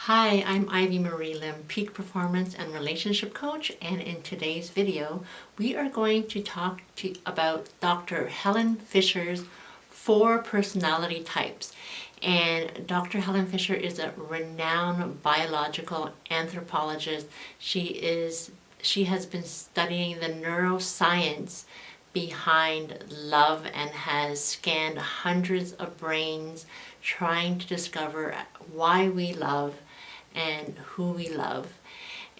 Hi, I'm Ivy Marie Lim, Peak Performance and Relationship Coach, and in today's video we are going to talk about Dr. Helen Fisher's 4 personality types. And Dr. Helen Fisher is a renowned biological anthropologist. She has been studying the neuroscience behind love and has scanned hundreds of brains trying to discover why we love and who we love.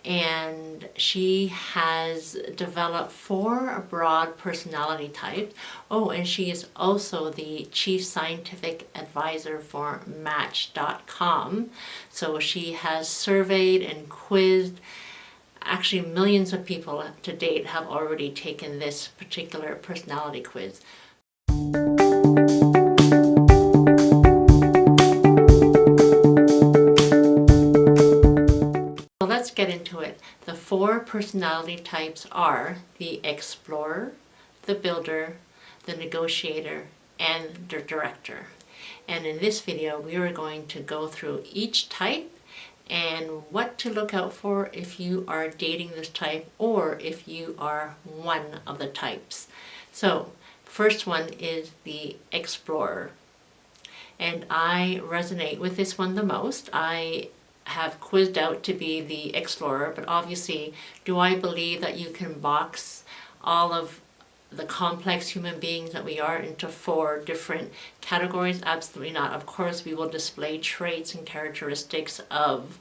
And she has developed 4 broad personality types. Oh, and she is also the chief scientific advisor for Match.com. So she has surveyed and quizzed. Actually, millions of people to date have already taken this particular personality quiz. So let's get into it. The 4 personality types are the explorer, the builder, the negotiator, and the director. And in this video, we are going to go through each type and what to look out for if you are dating this type or if you are one of the types. So, first one is the explorer. And I resonate with this one the most. I have quizzed out to be the explorer, but obviously, do I believe that you can box all of the complex human beings that we are into 4 different categories? Absolutely not. Of course, we will display traits and characteristics of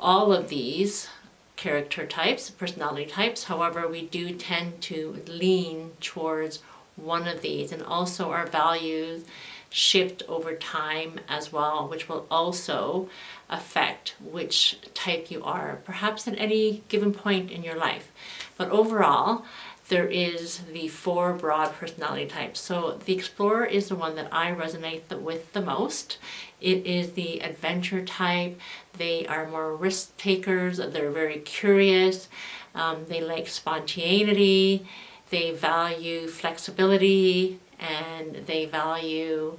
all of these character types, personality types. However, we do tend to lean towards one of these, and also our values shift over time as well, which will also affect which type you are, perhaps at any given point in your life. But overall, there is the 4 broad personality types. So the explorer is the one that I resonate with the most. It is the adventure type. They are more risk takers. They're very curious. They like spontaneity. They value flexibility, and they value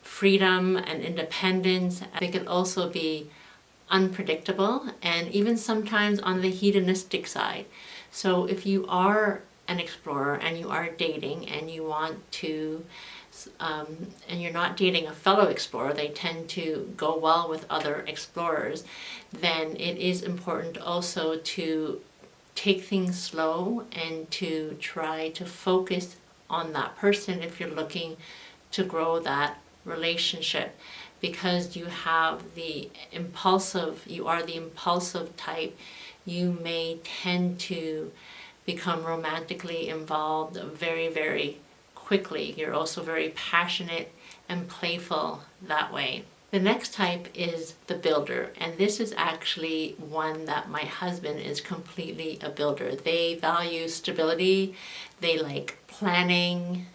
freedom and independence. They can also be unpredictable and even sometimes on the hedonistic side. So if you are an explorer and you are dating and you want to and you're not dating a fellow explorer, they tend to go well with other explorers, then it is important also to take things slow and to try to focus on that person if you're looking to grow that relationship, because you are the impulsive type. You may tend to become romantically involved very, very quickly. You're also very passionate and playful that way. The next type is the builder, and this is actually one that my husband is completely a builder. They value stability, they like planning,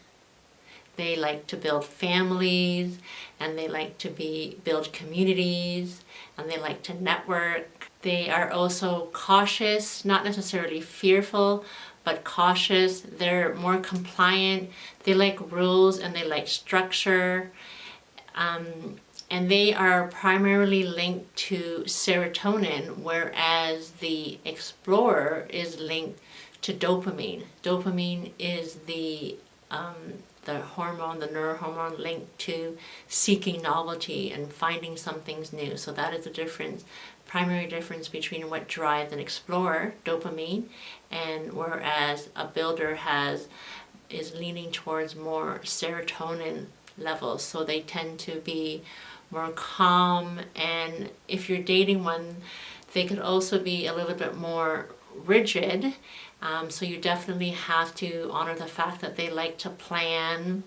they like to build families, and they like to build communities, and they like to network. They are also cautious, not necessarily fearful, but cautious. They're more compliant. They like rules and they like structure. And they are primarily linked to serotonin, whereas the explorer is linked to dopamine. Dopamine is the hormone, the neurohormone linked to seeking novelty and finding some things new. So that is the primary difference between what drives an explorer, dopamine, and whereas a builder is leaning towards more serotonin levels. So they tend to be more calm, and if you're dating one, they could also be a little bit more rigid. So you definitely have to honor the fact that they like to plan.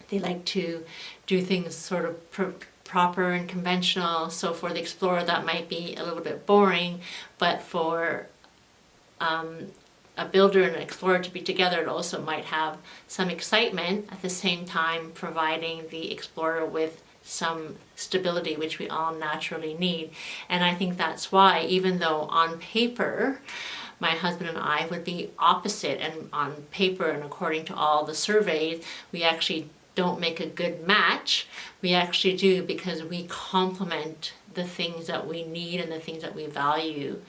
They like to do things sort of proper and conventional. So for the explorer, that might be a little bit boring, but for a builder and an explorer to be together, it also might have some excitement, at the same time providing the explorer with some stability, which we all naturally need. And I think that's why, even though on paper my husband and I would be opposite, and on paper and according to all the surveys, we actually don't make a good match. We actually do, because we complement the things that we need and the things that we value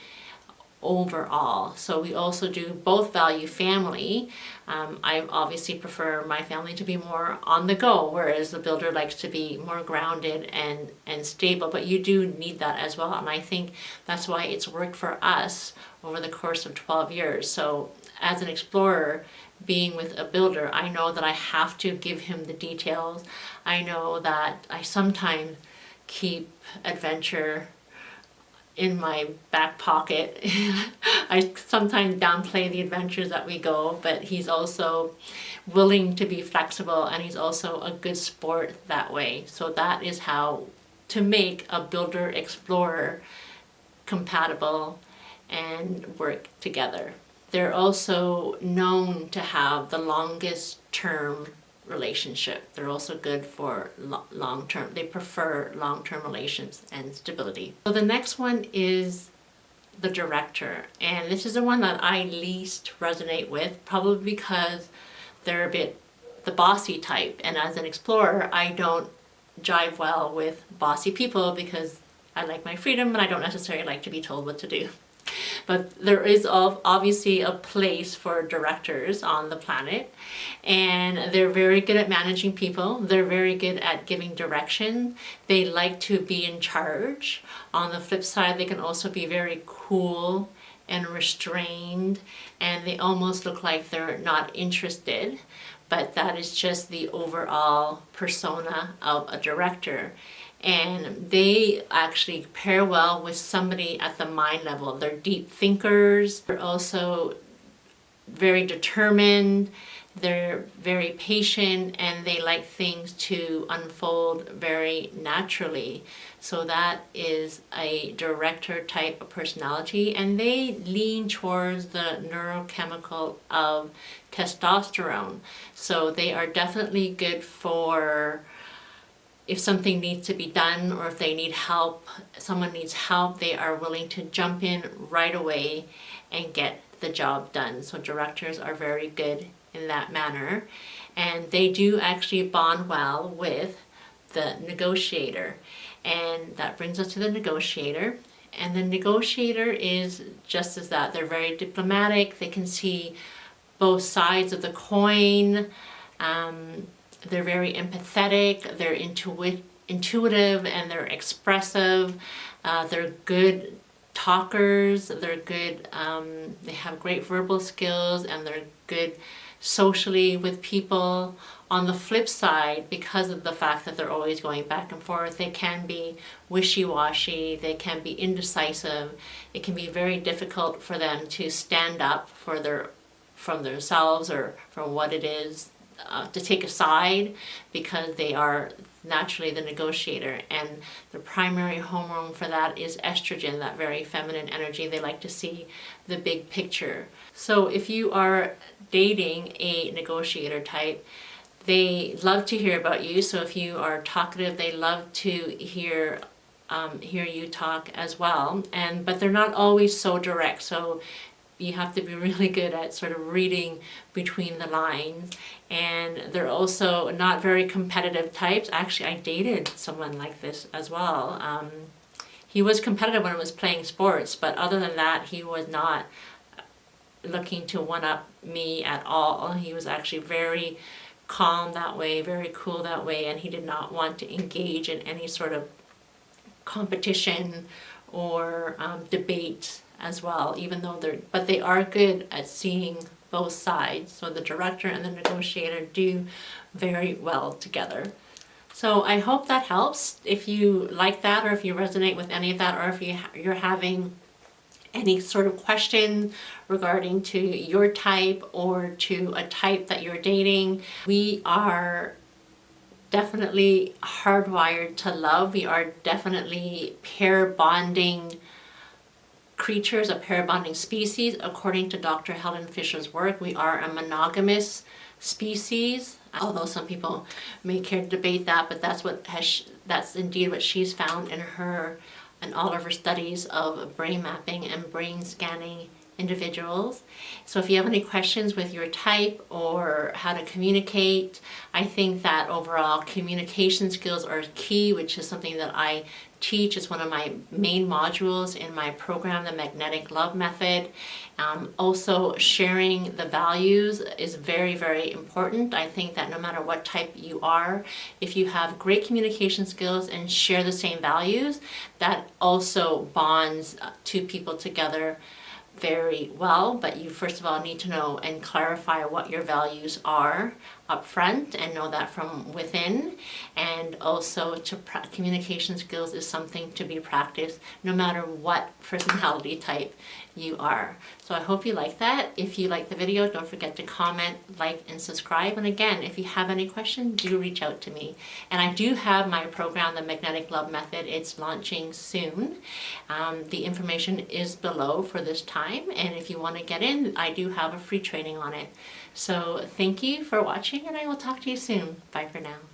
overall. So we also do both value family. I obviously prefer my family to be more on the go, whereas the builder likes to be more grounded and stable, but you do need that as well. And I think that's why it's worked for us over the course of 12 years. So as an explorer, being with a builder, I know that I have to give him the details. I know that I sometimes keep adventure in my back pocket. I sometimes downplay the adventures that we go, but he's also willing to be flexible, and he's also a good sport that way. So that is how to make a builder explorer compatible and work together. They're also known to have the longest term relationship. They're also good for long-term. They prefer long-term relations and stability. So the next one is the director. And this is the one that I least resonate with, probably because they're a bit the bossy type. And as an explorer, I don't jive well with bossy people because I like my freedom and I don't necessarily like to be told what to do. But there is obviously a place for directors on the planet, and they're very good at managing people. They're very good at giving direction. They like to be in charge. On the flip side, they can also be very cool and restrained, and they almost look like they're not interested, but that is just the overall persona of a director. And they actually pair well with somebody at the mind level. They're deep thinkers. They're also very determined. They're very patient, and they like things to unfold very naturally. So that is a director type of personality, and they lean towards the neurochemical of testosterone. So they are definitely good for if something needs to be done, or if they need help, someone needs help, they are willing to jump in right away and get the job done. So directors are very good in that manner. And they do actually bond well with the negotiator. And that brings us to the negotiator. And the negotiator is just as that. They're very diplomatic. They can see both sides of the coin. They're very empathetic, they're intuitive, and they're expressive. They're good talkers, they're good, they have great verbal skills, and they're good socially with people. On the flip side, because of the fact that they're always going back and forth, they can be wishy-washy, they can be indecisive. It can be very difficult for them to stand up from themselves or from what it is, to take a side, because they are naturally the negotiator, and the primary hormone for that is estrogen, that very feminine energy. They like to see the big picture. So if you are dating a negotiator type, they love to hear about you. So if you are talkative, they love to hear you talk as well. But they're not always so direct. So you have to be really good at sort of reading between the lines. And they're also not very competitive types. Actually, I dated someone like this as well. He was competitive when I was playing sports, but other than that, he was not looking to one-up me at all. He was actually very calm that way, very cool that way, and he did not want to engage in any sort of competition or debate as well, even though they are good at seeing both sides. So the director and the negotiator do very well together. So I hope that helps. If you like that, or if you resonate with any of that, or if you're having any sort of question regarding to your type or to a type that you're dating, we are definitely hardwired to love. We are definitely pair bonding creatures, a pair bonding species. According to Dr. Helen Fisher's work, we are a monogamous species, although some people may care to debate that, but that's indeed what she's found in all of her studies of brain mapping and brain scanning individuals. So if you have any questions with your type or how to communicate, I think that overall communication skills are key, which is something that I teach. It's one of my main modules in my program, the Magnetic Love Method. Also, sharing the values is very, very important. I think that no matter what type you are, if you have great communication skills and share the same values, that also bonds two people together very well. But you first of all need to know and clarify what your values are up front and know that from within. And also communication skills is something to be practiced no matter what personality type you are. So I hope you like that. If you like the video, don't forget to comment, like, and subscribe. And again, if you have any questions, do reach out to me. And I do have my program, the Magnetic Love Method. It's launching soon. The information is below for this time. And if you want to get in, I do have a free training on it. So thank you for watching, and I will talk to you soon. Bye for now.